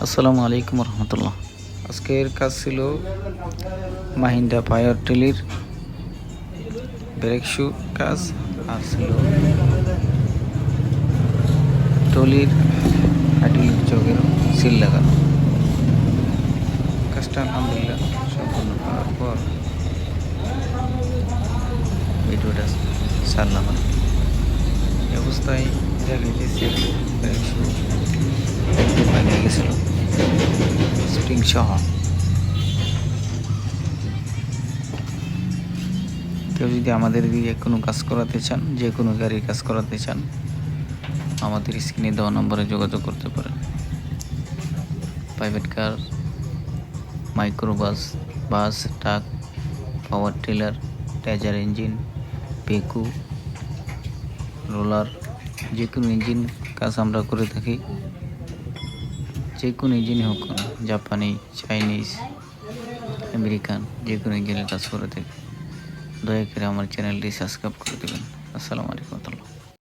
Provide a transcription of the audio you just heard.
আসসালামু আলাইকুম রহমতুল্লাহ। আজকের কাজ ছিল মাহিন্দ্রা পাওয়ার টিলির ব্রেক শু কাজ, আর ছিল টলির হাইড্রোলিক জগের সিল লাগানো। কাজটা আলহামদুলিল্লাহ সম্পূর্ণ করার পর ভিডিওটা ছাড়লাম আর কি। এই অবস্থায় দেখাইতেছি ব্রেক শু একদম ভেঙে গেছিল স্প্রিং সহ। কেউ যদি আমাদের দিয়ে কোনো কাজ করাতে চান, যে কোনো গাড়ির কাজ করাতে চান, আমাদের স্ক্রিনে দেওয়া নম্বরে যোগাযোগ করতে পারেন। Private car, microbus, bus, truck, power tiller, ট্রেজার ইঞ্জিন, পেকু, রোলার, যে কোনো ইঞ্জিন কাজ আমরা করে থাকি। যে কোনো ইঞ্জিনই হোক, জাপানি, চাইনিজ, আমেরিকান, যে কোনো ইঞ্জিনের কাজ করে থাকি। দয়া করে আমার চ্যানেলটি সাবস্ক্রাইব করে দেবেন। আসসালামু আলাইকুম।